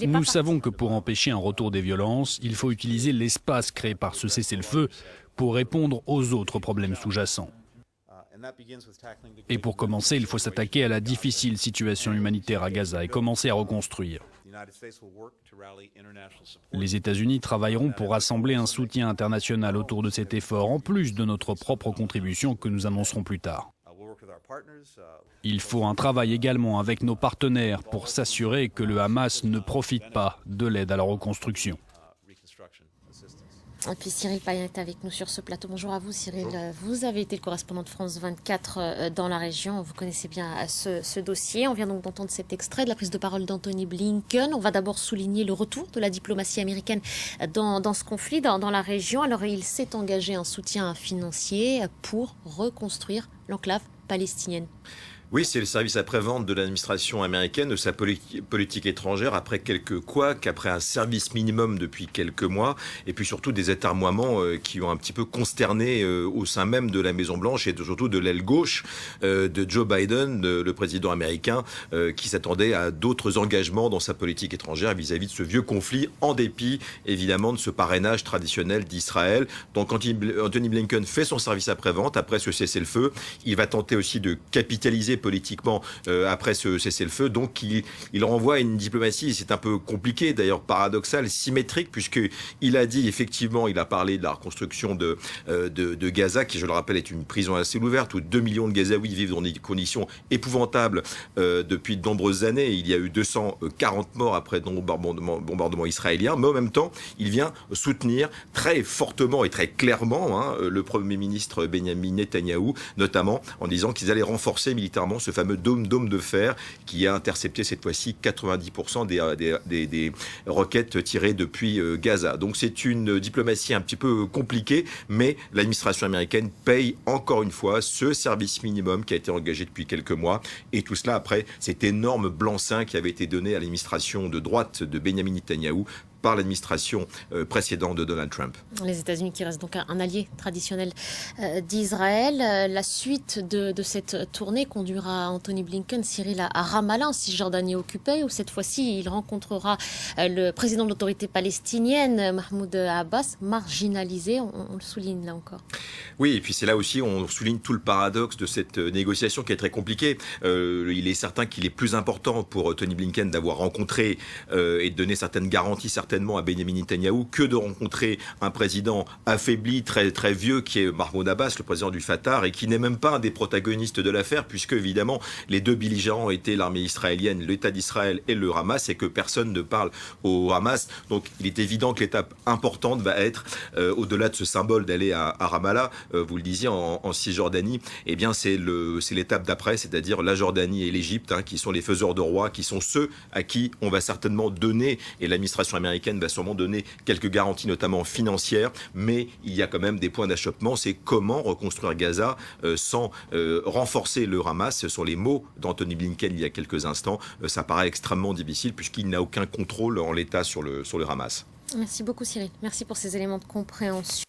Nous savons que pour empêcher un retour des violences, il faut utiliser l'espace créé par ce cessez-le-feu pour répondre aux autres problèmes sous-jacents. Et pour commencer, il faut s'attaquer à la difficile situation humanitaire à Gaza et commencer à reconstruire. Les États-Unis travailleront pour rassembler un soutien international autour de cet effort, en plus de notre propre contribution que nous annoncerons plus tard. Il faut un travail également avec nos partenaires pour s'assurer que le Hamas ne profite pas de l'aide à la reconstruction. Et puis Cyril Payen est avec nous sur ce plateau. Bonjour à vous Cyril. Vous avez été le correspondant de France 24 dans la région. Vous connaissez bien ce dossier. On vient donc d'entendre cet extrait de la prise de parole d'Anthony Blinken. On va d'abord souligner le retour de la diplomatie américaine dans ce conflit, dans la région. Alors il s'est engagé un soutien financier pour reconstruire l'enclave palestinienne. Oui, c'est le service après-vente de l'administration américaine, de sa politique étrangère, après quelques couacs, après un service minimum depuis quelques mois, et puis surtout des atermoiements qui ont un petit peu consterné au sein même de la Maison-Blanche et surtout de l'aile gauche de Joe Biden, le président américain, qui s'attendait à d'autres engagements dans sa politique étrangère vis-à-vis de ce vieux conflit, en dépit évidemment de ce parrainage traditionnel d'Israël. Donc Anthony Blinken fait son service après-vente, après ce cessez-le-feu. Il va tenter aussi de capitaliser politiquement après ce cessez-le-feu. Donc il renvoie à une diplomatie, c'est un peu compliqué, d'ailleurs paradoxal, symétrique, puisqu'il a dit, effectivement, il a parlé de la reconstruction de Gaza, qui, je le rappelle, est une prison à ciel ouvert, où 2 millions de Gazaouis vivent dans des conditions épouvantables depuis de nombreuses années. Il y a eu 240 morts après de bombardements israéliens, mais en même temps, il vient soutenir très fortement et très clairement le Premier ministre Benjamin Netanyahou, notamment en disant qu'ils allaient renforcer militairement ce fameux dôme de fer qui a intercepté cette fois-ci 90% des roquettes tirées depuis Gaza. Donc c'est une diplomatie un petit peu compliquée, mais l'administration américaine paye encore une fois ce service minimum qui a été engagé depuis quelques mois. Et tout cela après cet énorme blanc-seing qui avait été donné à l'administration de droite de Benjamin Netanyahou par l'administration précédente de Donald Trump. Les États-Unis qui restent donc un allié traditionnel d'Israël. La suite de cette tournée conduira Anthony Blinken, Cyril, à Ramallah, en Cisjordanie occupée, où cette fois-ci il rencontrera le président de l'autorité palestinienne, Mahmoud Abbas, marginalisé, on le souligne là encore. Oui, et puis c'est là aussi on souligne tout le paradoxe de cette négociation qui est très compliquée. Il est certain qu'il est plus important pour Tony Blinken d'avoir rencontré et de donner certaines garanties, certainement à Benjamin Netanyahou, que de rencontrer un président affaibli, très, très vieux, qui est Mahmoud Abbas, le président du Fatah, et qui n'est même pas un des protagonistes de l'affaire, puisque évidemment les deux belligérants étaient l'armée israélienne, l'État d'Israël et le Hamas, et que personne ne parle au Hamas. Donc il est évident que l'étape importante va être, au-delà de ce symbole d'aller à Ramallah, vous le disiez, en Cisjordanie, eh bien c'est l'étape d'après, c'est-à-dire la Jordanie et l'Égypte, qui sont les faiseurs de rois, qui sont ceux à qui on va certainement donner, et l'administration américaine va sûrement donner quelques garanties, notamment financières, mais il y a quand même des points d'achoppement. C'est comment reconstruire Gaza sans renforcer le Hamas. Ce sont les mots d'Anthony Blinken il y a quelques instants. Ça paraît extrêmement difficile puisqu'il n'a aucun contrôle en l'état sur le Hamas. Merci beaucoup Cyril. Merci pour ces éléments de compréhension.